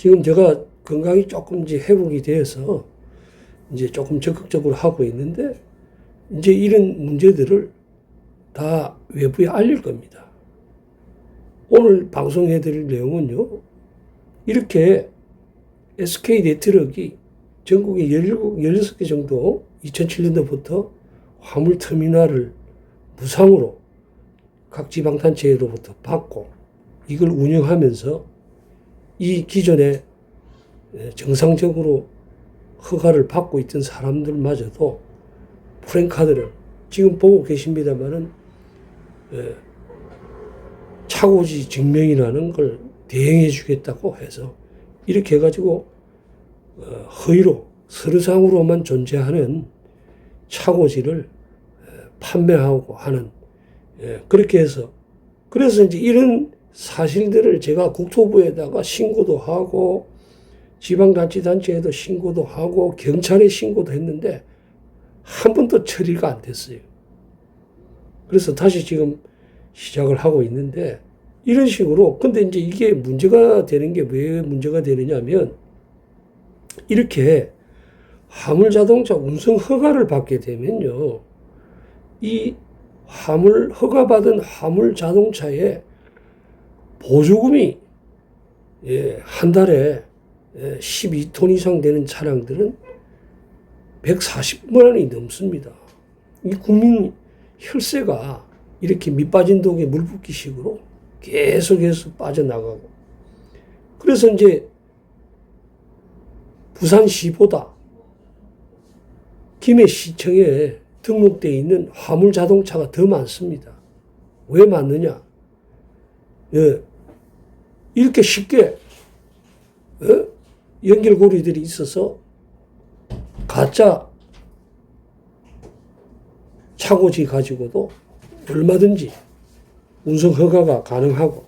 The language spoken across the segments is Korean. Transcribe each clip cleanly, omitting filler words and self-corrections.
지금 제가 건강이 조금 이제 회복이 돼서 이제 조금 적극적으로 하고 있는데 이제 이런 문제들을 다 외부에 알릴 겁니다. 오늘 방송해 드릴 내용은요. 이렇게 SK네트워크가 전국에 16개 정도 2007년도부터 화물터미널을 무상으로 각 지방단체로부터 받고 이걸 운영하면서 이 기존에 정상적으로 허가를 받고 있던 사람들마저도 프랜카드를 지금 보고 계십니다만은 차고지 증명이라는 걸 대행해 주겠다고 해서 이렇게 해가지고 허위로 서류상으로만 존재하는 차고지를 판매하고 하는 그렇게 해서 그래서 이제 이런 사실들을 제가 국토부에다가 신고도 하고 지방자치단체에도 신고도 하고 경찰에 신고도 했는데 한 번도 처리가 안 됐어요. 그래서 다시 지금 시작을 하고 있는데 이런 식으로 근데 이제 이게 문제가 되는 게 왜 문제가 되느냐면 이렇게 화물자동차 운송 허가를 받게 되면요. 이 허가받은 화물자동차에 보조금이 한 달에 12톤 이상 되는 차량들은 140만 원이 넘습니다. 이 국민 혈세가 이렇게 밑빠진 독에 물 붓기식으로 계속해서 빠져나가고 그래서 이제 부산시보다 김해시청에 등록되어 있는 화물자동차가 더 많습니다. 왜 많느냐? 이렇게 쉽게 연결고리들이 있어서 가짜 차고지 가지고도 얼마든지 운송 허가가 가능하고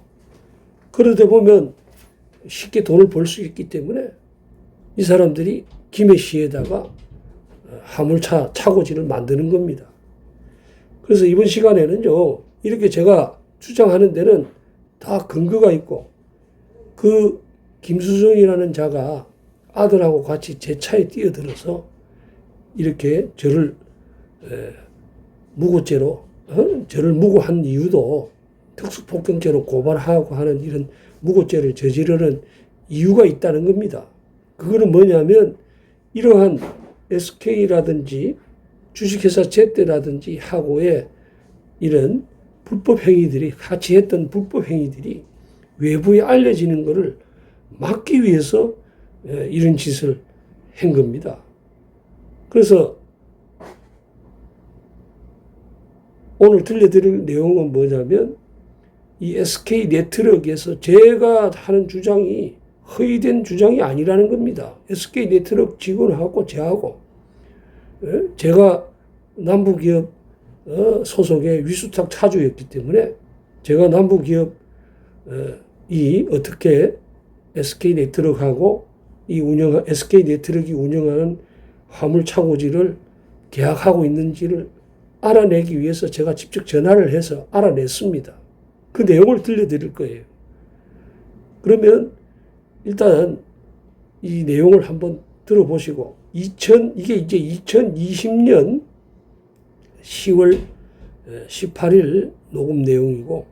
그러다 보면 쉽게 돈을 벌 수 있기 때문에 이 사람들이 김해시에다가 화물차 차고지를 만드는 겁니다. 그래서 이번 시간에는요 이렇게 제가 주장하는 데는 다 근거가 있고 그 김수정이라는 자가 아들하고 같이 제 차에 뛰어들어서 이렇게 저를 무고죄로 저를 무고한 이유도 특수폭행죄로 고발하고 하는 이런 무고죄를 저지르는 이유가 있다는 겁니다. 그거는 뭐냐면 이러한 SK라든지 주식회사 제때라든지 하고의 이런 불법 행위들이 같이 했던 불법 행위들이 외부에 알려지는 것을 막기 위해서 이런 짓을 한 겁니다. 그래서 오늘 들려드릴 내용은 뭐냐면 이 SK네트워크에서 제가 하는 주장이 허위된 주장이 아니라는 겁니다. SK네트워크 직원하고 저하고 제가 남부기업 소속의 위수탁 차주였기 때문에 제가 남부기업이 어떻게 SK네트워크하고 SK네트워크가 운영하는 화물차고지를 계약하고 있는지를 알아내기 위해서 제가 직접 전화를 해서 알아냈습니다. 그 내용을 들려드릴 거예요. 그러면 일단 이 내용을 한번 들어보시고 이게 이제 2020년 10월 18일 녹음 내용이고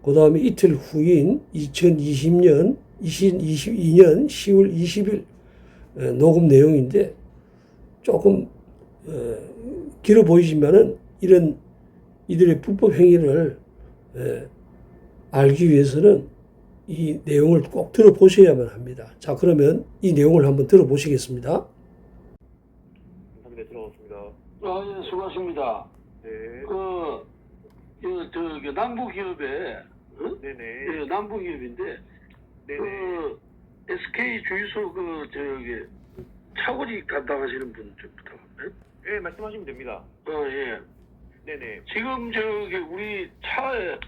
그 다음에 이틀 후인 2022년 10월 20일 녹음 내용인데 조금 길어 보이지만은 이들의 불법 행위를 알기 위해서는 이 내용을 꼭 들어보셔야만 합니다. 자, 그러면 이 내용을 한번 들어보시겠습니다. 네, 들어봤습니다. 예, 수고하십니다. 네. 남부기업에, 네네. 예, 남부기업인데, 네네. SK 주유소 차고지 담당하시는 분 좀 부탁합니다. 네, 말씀하시면 됩니다. 예. 네네. 지금 우리 차에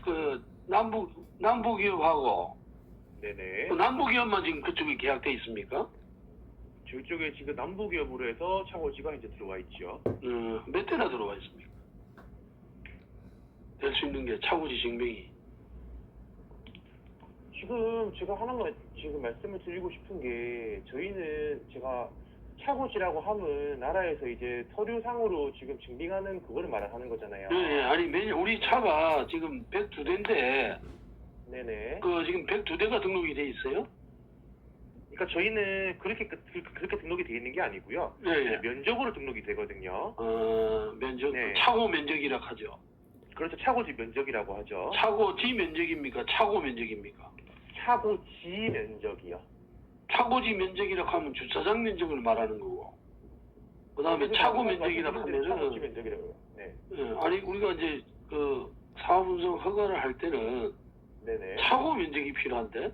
남부기업하고, 네네. 남부기업만 지금 그쪽에 계약돼 있습니까? 저쪽에 지금 남부기업으로 해서 차고지가 이제 들어와 있죠. 몇 대나 들어와 있습니까? 될 수 있는 게 차고지 증명이. 지금 제가 하나만 지금 말씀을 드리고 싶은 게 저희는 제가 차고지라고 하면 나라에서 이제 서류상으로 지금 증빙하는 그거를 말하는 거잖아요. 네, 아니 우리 차가 지금 102대인데 네네. 그 지금 102대가 등록이 돼 있어요? 그러니까 저희는 그렇게 등록이 되어 있는 게 아니고요. 네. 면적으로 등록이 되거든요. 면적, 네. 차고 면적이라 하죠. 그래서 차고지 면적이라고 하죠. 차고지 면적입니까? 차고 면적입니까? 차고지 면적이요. 차고지 면적이라고 하면 주차장 면적을 말하는 거고, 그 다음에 차고 면적이라고 차고지 하면은, 면적이라고요. 네. 아니, 우리가 이제 그 사업 운송 허가를 할 때는 네네. 차고 면적이 필요한데,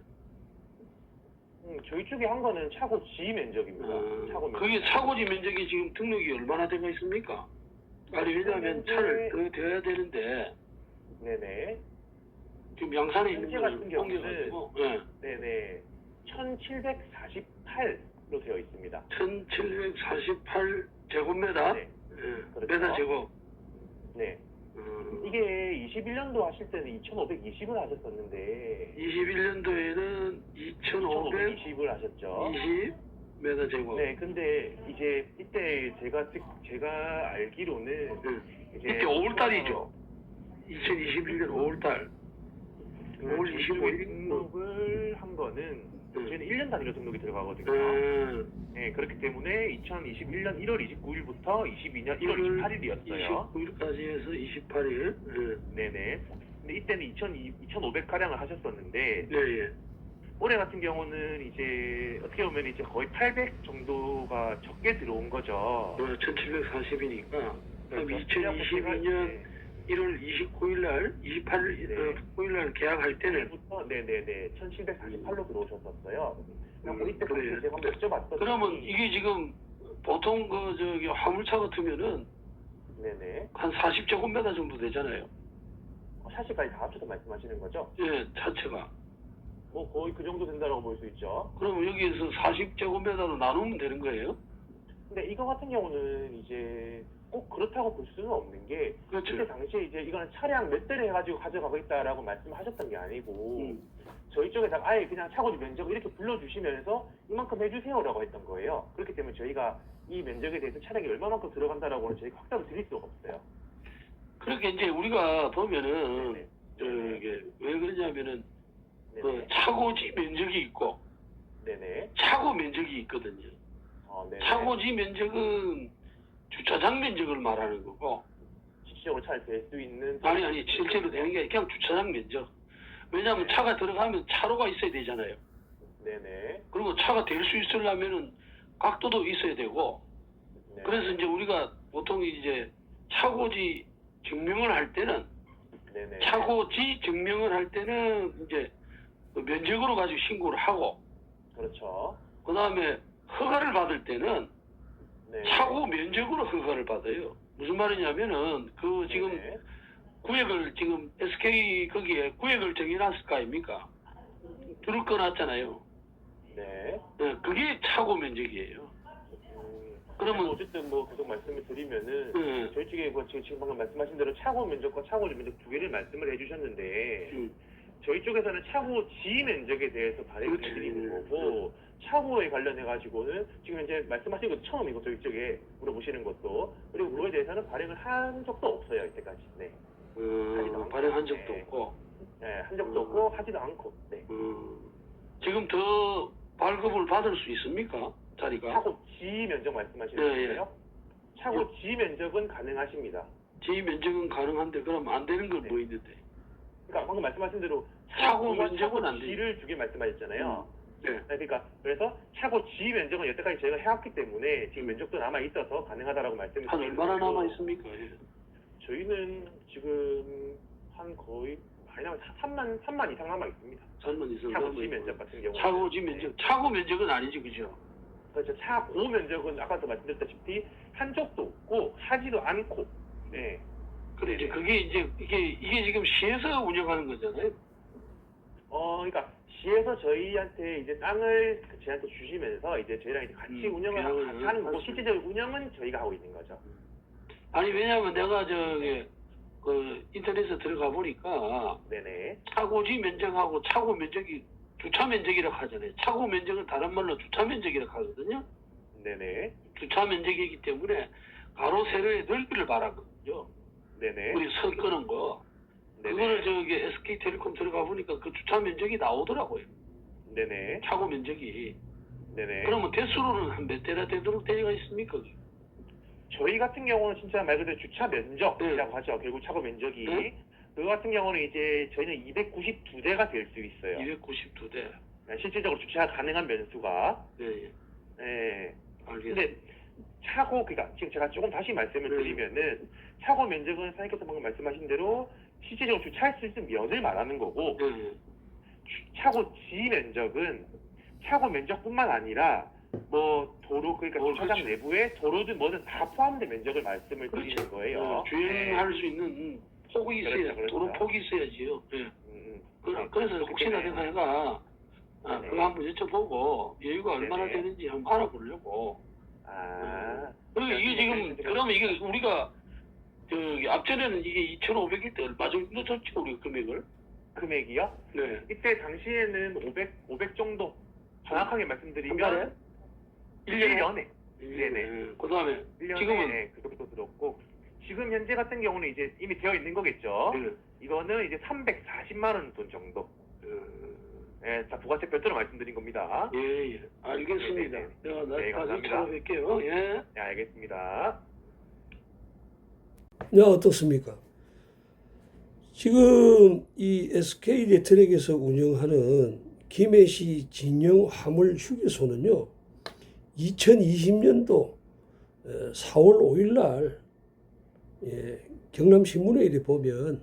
저희 쪽에 한 거는 차고지 면적입니다. 차고 면적. 그게 차고지 면적이 지금 등록이 얼마나 되고 있습니까? 아니, 왜냐하면 차를 더 대야 되는데, 네네. 지금 양산에 있는 현재 걸 같은 경우는 옮겨가지고, 네네. 1748로 되어 있습니다. 1748 제곱미터? 네. 그렇죠. 메다 제곱. 네. 이게 21년도 하실 때는 2,520을 하셨었는데 21년도에는 2,520을 하셨죠. 2,520 메다 제곱. 네, 근데 이제 이때 제가 알기로는 이제 이때 5월달이죠. 2021년 5월달. 5월 25일 등록을 한 거는 저희는 1년 단위로 등록이 들어가거든요. 네, 그렇기 때문에 2021년 1월 29일부터 22년 1월 28일이었어요. 29일까지 해서 28일. 네네. 근데 이때는 2,500가량을 하셨었는데, 네, 예. 올해 같은 경우는 이제 어떻게 보면 이제 거의 800 정도가 적게 들어온 거죠. 1740이니까. 그럼 그렇죠. 2022년 1월 29일 날, 28일, 네. 9일 날 계약할 때는. 부터 네네네 1748로 들어오셨었어요. 그리고 이때 그래요. 당시에 제가 한번 여쭤봤더니 그러면 이게 지금 보통 화물차 같으면은 네네 한 40제곱미터 정도 되잖아요. 샤시까지 다 합쳐서 말씀하시는 거죠? 예, 자체가. 뭐 거의 그 정도 된다고 볼 수 있죠. 그러면 여기에서 40제곱미터로 나누면 되는 거예요? 근데 이거 같은 경우는 이제 꼭 그렇다고 볼 수는 없는 게 그렇죠. 그때 당시에 이제 이거는 차량 몇 대를 해가지고 가져가고 있다라고 말씀하셨던 게 아니고 저희 쪽에다가 아예 그냥 차고지 면적을 이렇게 불러주시면서 이만큼 해주세요라고 했던 거예요. 그렇기 때문에 저희가 이 면적에 대해서 차량이 얼마만큼 들어간다라고는 저희가 확답을 드릴 수가 없어요. 그렇게 이제 우리가 보면은 네네. 왜 그러냐면은 네네. 그 차고지 면적이 있고 네네. 차고 면적이 있거든요. 네네. 차고지 면적은 주차장 면적을 말하는 거고 실질적으로 차를 댈 수 있는 아니 실제로 되는 게 아니라 그냥 주차장 면적. 왜냐하면 차가 들어가면 차로가 있어야 되잖아요. 네네. 그리고 차가 될 수 있으려면은 각도도 있어야 되고 네. 그래서 이제 우리가 보통 이제 차고지 증명을 할 때는 네네. 차고지 증명을 할 때는 이제 그 면적으로 가지고 신고를 하고 그렇죠. 그 다음에 허가를 받을 때는 네. 차고 면적으로 허가를 받아요. 무슨 말이냐면은 그 지금 네네. 구역을 지금 SK 거기에 구역을 정해놨을 거 아닙니까? 줄을 꺼놨잖아요. 네. 네, 그게 차고 면적이에요. 그러면 어쨌든 뭐 계속 말씀을 드리면은 네. 저희 쪽에 뭐 지금 방금 말씀하신 대로 차고 면적과 차고지 면적 두 개를 말씀을 해주셨는데 저희 쪽에서는 차고 지 면적에 대해서 발행을 그렇지. 해드리는 거고 차고에 관련해 가지고는 지금 이제 말씀하신 것도 처음이고 저희 쪽에 물어보시는 것도 그리고 그거에 대해서는 발행을 한 적도 없어요 이때까지. 네. 발행한 적도 네. 없고 네, 한 적도 없고 하지도 않고. 네. 지금 더 발급을 받을 수 있습니까? 자리가? 차고 지 면적 말씀하시는 예, 거예요? 차고 지 면적은 가능하십니다. 지 면적은 가능한데 그럼 안 되는 건 뭐 있는데? 그러니까 방금 말씀하신 대로 차고 면적은 안 돼. 지를 두 개 말씀하셨잖아요. 네. 네, 그러니까 그래서 차고 지 면적은 여태까지 저희가 해왔기 때문에 지금 면적도 남아 있어서 가능하다라고 말씀을 한 드리는 얼마나 거고요. 남아 있습니까? 저희는 지금 한 거의 많이 남아 3만 이상 남아 있습니다. 살만 있어. 차고 지 면적 같은 경우는 차고 지 면적. 차고 면적은 아니지, 그죠? 그렇죠. 차고 면적은 아까도 말씀드렸다시피 한 적도 없고 하지도 않고. 네. 그래 이제 그게 이제 이게 지금 시에서 운영하는 거잖아요. 그러니까 시에서 저희한테 이제 땅을 저희한테 주시면서 이제 저희랑 이제 같이 운영을 같이 하는 거고 실제적인 운영은 저희가 하고 있는 거죠. 아니 왜냐하면 내가 그 인터넷에 들어가 보니까 네네. 차고지 면적하고 차고 면적이 주차 면적이라고 하잖아요. 차고 면적은 다른 말로 주차 면적이라고 하거든요. 네네. 주차 면적이기 때문에 가로 세로의 넓이를 말하거든요. 네네. 우리 선 끄는 거. 그거를 저기 SK텔레콤 들어가 보니까 그 주차 면적이 나오더라고요. 네네. 차고 면적이. 네네. 그러면 대수로는 한 몇 대나 되도록 되어 있습니까? 저희 같은 경우는 진짜 말 그대로 주차 면적이라고 하죠. 결국 차고 면적이. 네. 그거 같은 경우는 이제 저희는 292대가 될 수 있어요. 292대. 실질적으로 주차 가능한 면수가. 네. 네. 알겠습니다. 근데 차고, 그러니까 지금 제가 조금 다시 말씀을 드리면은 차고 면적은 사장님께서 방금 말씀하신 대로 실질적으로 주차할 수 있는 면을 말하는 거고, 네. 차고 지 면적은 차고 면적뿐만 아니라 뭐 도로, 그러니까 주차장 그렇죠. 내부에 도로든 뭐든 다 포함된 면적을 말씀을 그렇죠. 드리는 거예요. 주행할 수 있는 폭이 있어야, 그렇죠. 도로 폭이 있어야지요. 네. 네, 그래서 혹시나 네. 내가 네. 그거 한번 여쭤보고 여유가 얼마나 네네. 되는지 한번 알아보려고. 이게 지금 그러면 이게 우리가 저기 앞전에는 이게 2,500일 때 얼마 정도 줬죠 우리 금액을? 금액이요? 네. 이때 당시에는 500 정도 정확하게 한 달에? 말씀드리면 1년에 네네. 그다음에 1년에 지금은 그 정도 들었고, 지금 현재 같은 경우는 이제 이미 되어 있는 거겠죠. 네. 이거는 이제 340만 원 돈 정도. 자, 부가세 별도로 말씀드린 겁니다. 예, 알겠습니다. 네네. 내가 네, 나중에 감사합니다. 찾아뵐게요. 예. 네, 알겠습니다. 네, 어떻습니까? 지금 이 SK네트워크에서 운영하는 김해시 진영 화물 휴게소는요, 2020년도 4월 5일 날 경남신문에 이렇게 보면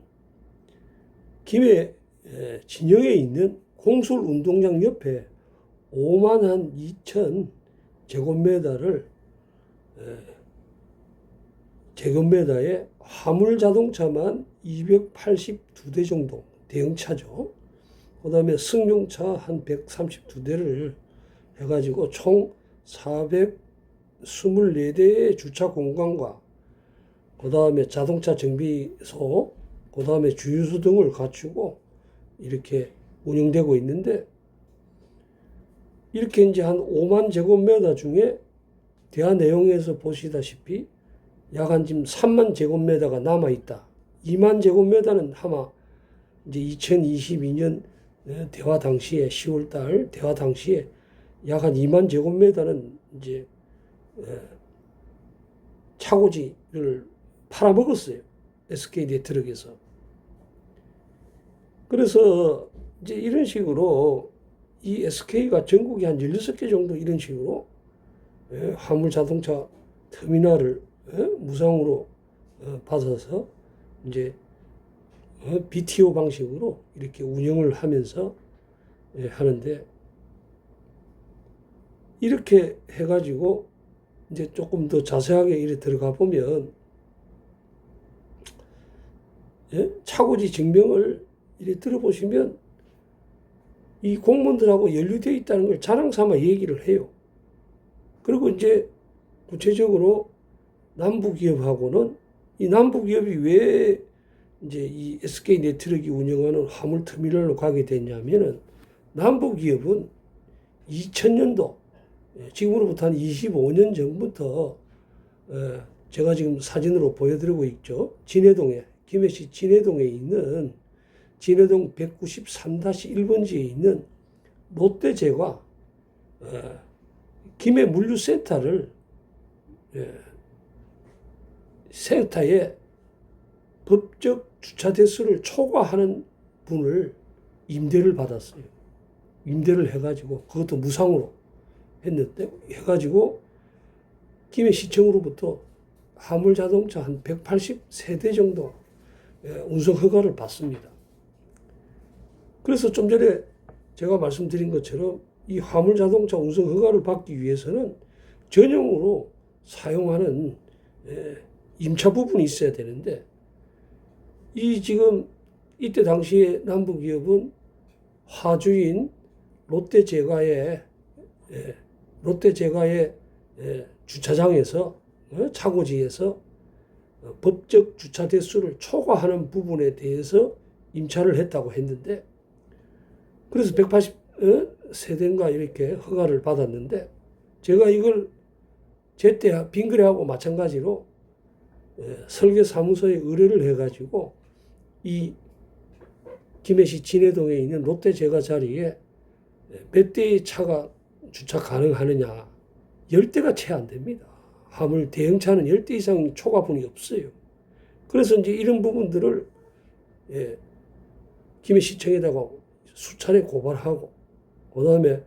김해 진영에 있는 공술 운동장 옆에 5만 한 2천 제곱미터를 제곱미터에 화물 자동차만 282대 정도 대형차죠. 그 다음에 승용차 한 132대를 해가지고 총 424대의 주차 공간과 그 다음에 자동차 정비소, 그 다음에 주유소 등을 갖추고 이렇게 운영되고 있는데, 이렇게 이제 한 5만 제곱미터 중에 대화 내용에서 보시다시피 약 한 지금 3만 제곱미터가 남아 있다. 2만 제곱미터는 아마 이제 2022년 대화 당시에 10월 달 대화 당시에 약 한 2만 제곱미터는 이제 차고지를 팔아먹었어요. SK네트워크에서. 그래서 이제 이런 식으로 이 SK가 전국에 한 16개 정도 이런 식으로 화물 자동차 터미널을 무상으로 받아서 이제 BTO 방식으로 이렇게 운영을 하면서 하는데, 이렇게 해가지고 이제 조금 더 자세하게 이렇게 들어가 보면 차고지 증명을 이렇게 들어보시면 이 공무원들하고 연루되어 있다는 걸 자랑 삼아 얘기를 해요. 그리고 이제 구체적으로 남부기업하고는 이 남부기업이 왜 이제 이 SK네트워크 운영하는 화물터미널로 가게 됐냐면은, 남부기업은 2000년도, 지금으로부터 한 25년 전부터 제가 지금 사진으로 보여드리고 있죠. 진해동에, 김해시 진해동에 있는 진해동 193-1번지에 있는 롯데제과 김해 물류센터를 센터에 법적 주차 대수를 초과하는 분을 임대를 받았어요. 임대를 해가지고 그것도 무상으로 했는데, 해가지고 김해시청으로부터 화물 자동차 한 183대 정도 운송 허가를 받습니다. 그래서 좀 전에 제가 말씀드린 것처럼 이 화물 자동차 운송 허가를 받기 위해서는 전용으로 사용하는 임차 부분이 있어야 되는데, 이 지금 이때 당시에 남부기업은 화주인 롯데제과의 주차장에서 차고지에서 법적 주차 대수를 초과하는 부분에 대해서 임차를 했다고 했는데, 그래서 세대인가 이렇게 허가를 받았는데 제가 이걸 제때 빙그레하고 마찬가지로 설계사무소에 의뢰를 해가지고 이 김해시 진해동에 있는 롯데제과 자리에 몇 대의 차가 주차 가능하느냐 10대가 채 안 됩니다. 화물 대형차는 10대 이상 초과분이 없어요. 그래서 이제 이런 부분들을 김해시청에다가 수차례 고발하고 그다음에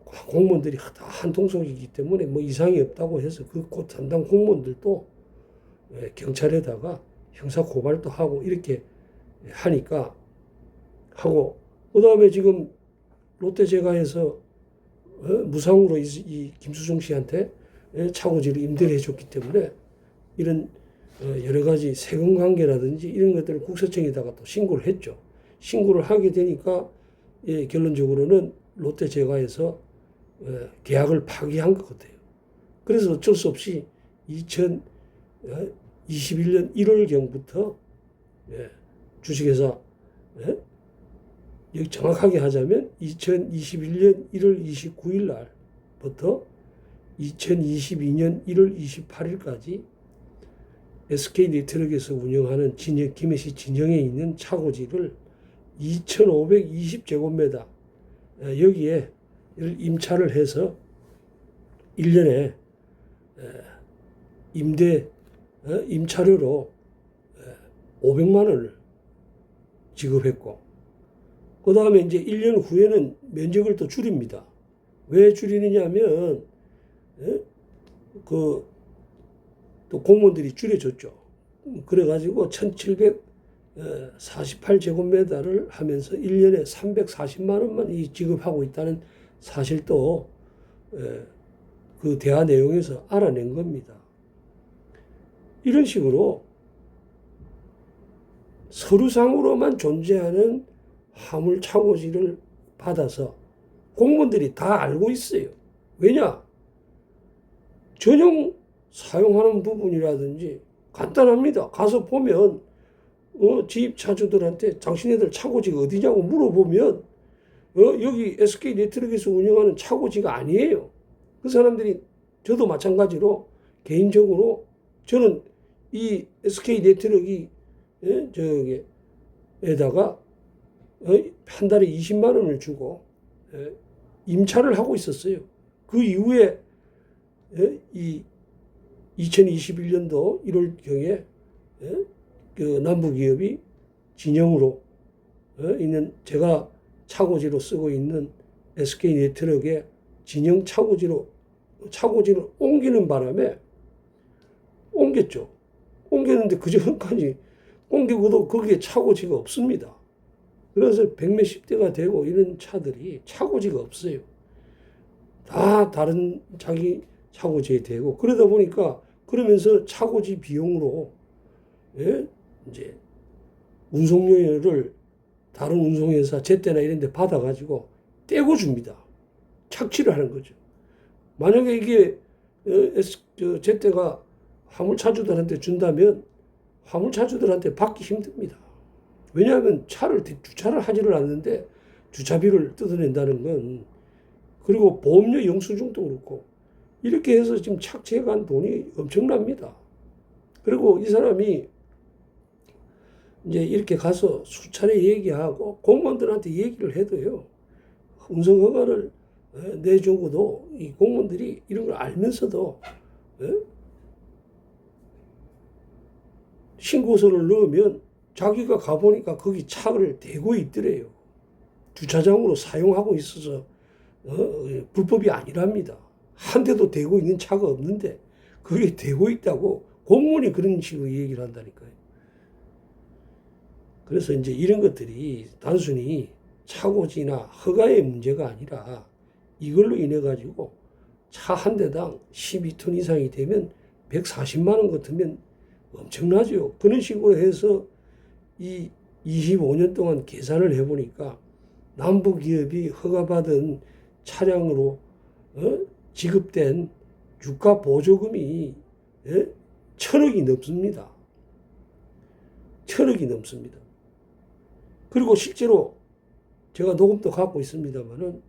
공무원들이 다 한통속이기 때문에 뭐 이상이 없다고 해서 그 담당 공무원들도 경찰에다가 형사 고발도 하고 이렇게 하니까 하고 그다음에 지금 롯데제과에서 무상으로 이 김수종 씨한테 차고지를 임대를 해줬기 때문에 이런 여러 가지 세금 관계라든지 이런 것들을 국세청에다가 또 신고를 했죠. 신고를 하게 되니까 결론적으로는 롯데제과에서 계약을 파기한 것 같아요. 그래서 어쩔 수 없이 2021년 1월경부터 주식회사 여기 정확하게 하자면 2021년 1월 29일 날부터 2022년 1월 28일까지 SK네트워크에서 운영하는 김해시 진영에 있는 차고지를 2,520제곱미터 여기에 임차를 해서 1년에 임차료로 500만 원을 지급했고 그 다음에 이제 1년 후에는 면적을 또 줄입니다. 왜 줄이느냐면 또 공무원들이 줄여줬죠. 그래가지고 1,748제곱미터를 하면서 1년에 340만 원만 지급하고 있다는 사실도 그 대화 내용에서 알아낸 겁니다. 이런 식으로 서류상으로만 존재하는 화물 차고지를 받아서 공무원들이 다 알고 있어요. 왜냐? 전용 사용하는 부분이라든지 간단합니다. 가서 보면 지입차주들한테 당신네들 차고지가 어디냐고 물어보면 여기 SK네트워크에서 운영하는 차고지가 아니에요. 그 사람들이 저도 마찬가지로 개인적으로 저는 이 SK네트워크 에다가 한 달에 20만 원을 주고 임차를 하고 있었어요. 그 이후에 이 2021년도 1월경에 그 남부기업이 진영으로 있는 제가 차고지로 쓰고 있는 SK네트워크의 진영 차고지를 옮기는 바람에 옮겼죠. 옮겼는데 그 전까지 옮기고도 거기에 차고지가 없습니다. 그래서 백몇십 대가 되고 이런 차들이 차고지가 없어요. 다 다른 자기 차고지에 되고 그러다 보니까 그러면서 차고지 비용으로 이제 운송료를 다른 운송회사 제때나 이런 데 받아가지고 떼고 줍니다. 착취를 하는 거죠. 만약에 이게 제때가 화물차주들한테 준다면 화물차주들한테 받기 힘듭니다. 왜냐하면 주차를 하지를 않는데 주차비를 뜯어낸다는 건 그리고 보험료 영수증도 그렇고 이렇게 해서 지금 착취해간 돈이 엄청납니다. 그리고 이 사람이 이제 이렇게 가서 수차례 얘기하고 공무원들한테 얘기를 해도요. 운송허가를 내주고도 이 공무원들이 이런 걸 알면서도 신고서를 넣으면 자기가 가보니까 거기 차를 대고 있더래요. 주차장으로 사용하고 있어서 불법이 아니랍니다. 한 대도 대고 있는 차가 없는데 그게 대고 있다고 공무원이 그런 식으로 얘기를 한다니까요. 그래서 이제 이런 것들이 단순히 차고지나 허가의 문제가 아니라 이걸로 인해 가지고 차 한 대당 12톤 이상이 되면 140만 원 같으면 엄청나죠. 그런 식으로 해서 이 25년 동안 계산을 해보니까 남부기업이 허가받은 차량으로 지급된 유가 보조금이 1,000억이 넘습니다. 1,000억이 넘습니다. 그리고 실제로 제가 녹음도 갖고 있습니다만은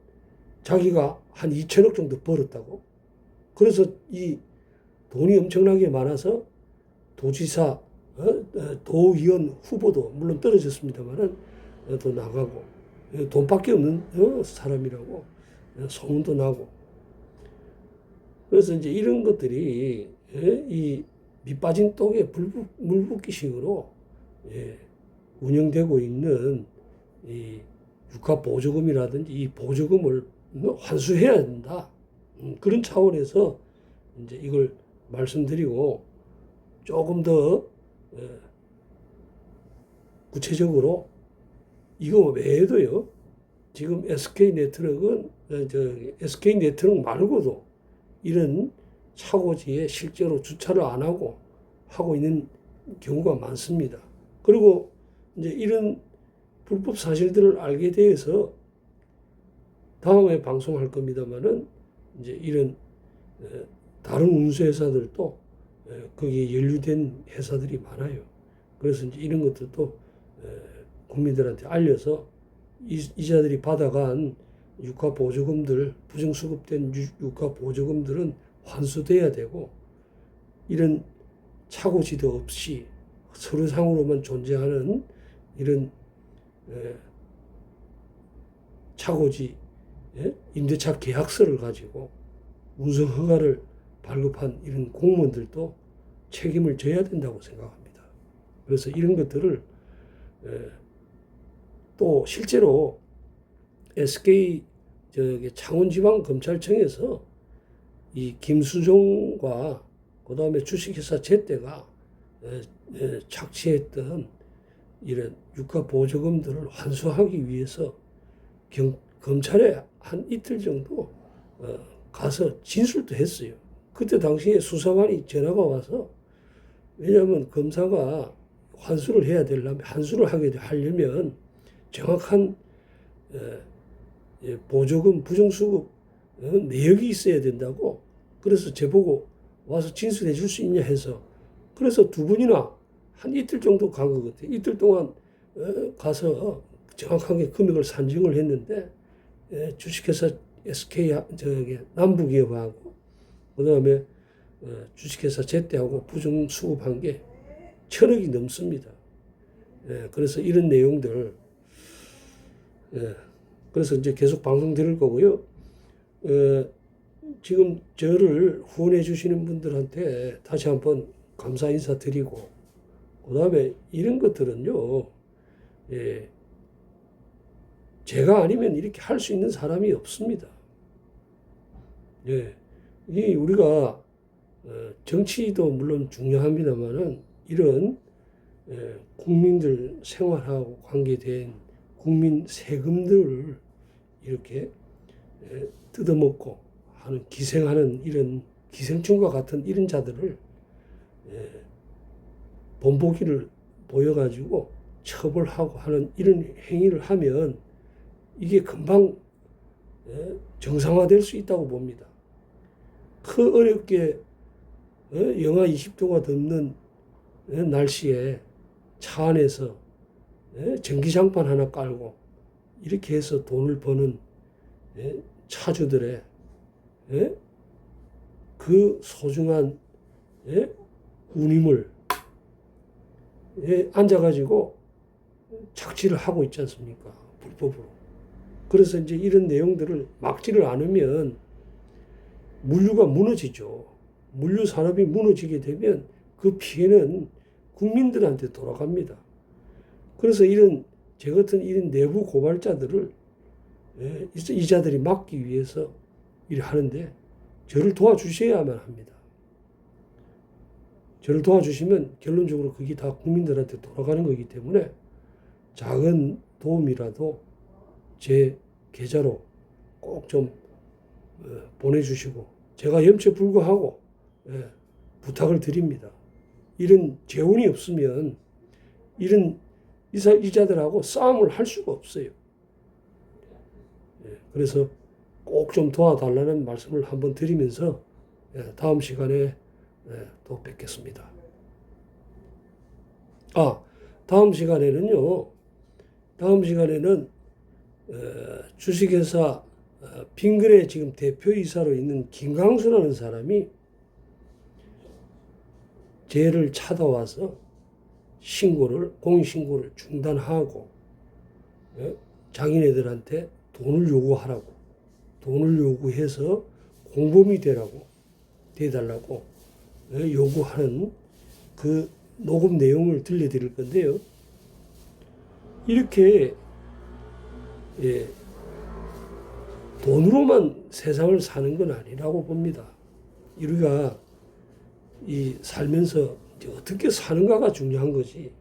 자기가 한 2천억 정도 벌었다고. 그래서 이 돈이 엄청나게 많아서 도지사, 도의원 후보도 물론 떨어졌습니다만은 또 나가고 돈밖에 없는 사람이라고 소문도 나고. 그래서 이제 이런 것들이 이 밑빠진 독에 물 붓기식으로 운영되고 있는 이 유가 보조금이라든지 이 보조금을 환수해야 된다. 그런 차원에서 이제 이걸 말씀드리고 조금 더 구체적으로 이거 외에도요. 지금 SK네트워크는 SK네트워크 말고도 이런 차고지에 실제로 주차를 안 하고 있는 경우가 많습니다. 그리고 이제 이런 불법 사실들을 알게 되어서 다음에 방송할 겁니다만은 이제 이런 다른 운수회사들도 거기에 연루된 회사들이 많아요. 그래서 이제 이런 것들도 국민들한테 알려서 이자들이 받아간 유가 보조금들, 부정수급된 유가 보조금들은 환수돼야 되고, 이런 차고지도 없이 서류상으로만 존재하는 이런 차고지 임대차 계약서를 가지고 운송 허가를 발급한 이런 공무원들도 책임을 져야 된다고 생각합니다. 그래서 이런 것들을 또 실제로 SK 창원지방검찰청에서 이 김수종과 그 다음에 주식회사 제때가 착취했던 이런 유가 보조금들을 환수하기 위해서 검찰에 한 이틀 정도 가서 진술도 했어요. 그때 당시에 수사관이 전화가 와서, 왜냐하면 검사가 환수를 해야 되려면, 환수를 하려면 정확한 보조금 부정수급 내역이 있어야 된다고. 그래서 저보고 와서 진술해 줄 수 있냐 해서, 그래서 두 분이나 한 이틀 정도 간 것 같아요. 이틀 동안 가서 정확하게 금액을 산정을 했는데, 주식회사 SK 남부기업하고 그다음에 주식회사 제때하고 부정수급한 게 1,000억이 넘습니다. 그래서 이런 내용들, 그래서 이제 계속 방송 드릴 거고요. 지금 저를 후원해 주시는 분들한테 다시 한번 감사 인사 드리고, 그 다음에 이런 것들은요, 제가 아니면 이렇게 할 수 있는 사람이 없습니다. 이 우리가 정치도 물론 중요합니다만은 이런 국민들 생활하고 관계된 국민 세금들을 이렇게 뜯어먹고 하는, 기생하는 이런 기생충과 같은 이런 자들을 본보기를 보여가지고 처벌하고 하는 이런 행위를 하면 이게 금방 정상화될 수 있다고 봅니다. 그 어렵게 영하 20도가 넘는 날씨에 차 안에서 전기장판 하나 깔고 이렇게 해서 돈을 버는 차주들의 그 소중한 운임을 앉아가지고 착취를 하고 있지 않습니까? 불법으로. 그래서 이제 이런 내용들을 막지를 않으면 물류가 무너지죠. 물류 산업이 무너지게 되면 그 피해는 국민들한테 돌아갑니다. 그래서 제 같은 이런 내부 고발자들을 이자들이 막기 위해서 일을 하는데 저를 도와주셔야만 합니다. 저를 도와주시면 결론적으로 그게 다 국민들한테 돌아가는 거기 때문에 작은 도움이라도 제 계좌로 꼭 좀 보내주시고, 제가 염치불구하고 부탁을 드립니다. 이런 재원이 없으면 이런 이자들하고 싸움을 할 수가 없어요. 그래서 꼭 좀 도와달라는 말씀을 한번 드리면서 다음 시간에 또 뵙겠습니다. 다음 시간에는 주식회사 빙그레 지금 대표이사로 있는 김강수라는 사람이 쟤를 찾아와서 공익신고를 중단하고 자기네들한테 돈을 요구하라고, 돈을 요구해서 공범이 돼달라고 요구하는 그 녹음 내용을 들려드릴 건데요. 이렇게 돈으로만 세상을 사는 건 아니라고 봅니다. 우리가 이 살면서 이제 어떻게 사는가가 중요한 거지.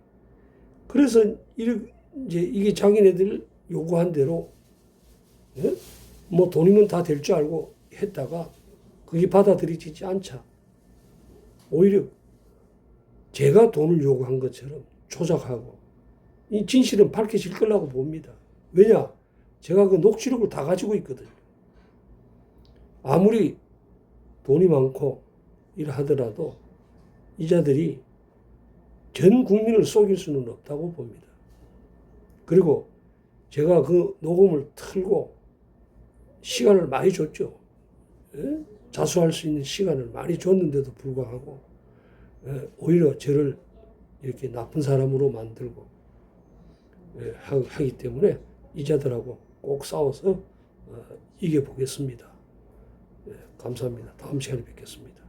그래서 이제 이게 자기네들 요구한 대로 뭐 돈이면 다 될 줄 알고 했다가 그게 받아들이지 않자. 오히려 제가 돈을 요구한 것처럼 조작하고 이 진실은 밝혀질 거라고 봅니다. 왜냐? 제가 그 녹취록을 다 가지고 있거든요. 아무리 돈이 많고 이러하더라도 이자들이 전 국민을 속일 수는 없다고 봅니다. 그리고 제가 그 녹음을 틀고 시간을 많이 줬죠. 자수할 수 있는 시간을 많이 줬는데도 불구하고 오히려 저를 이렇게 나쁜 사람으로 만들고 하기 때문에 이자들하고 꼭 싸워서 이겨보겠습니다. 감사합니다. 다음 시간에 뵙겠습니다.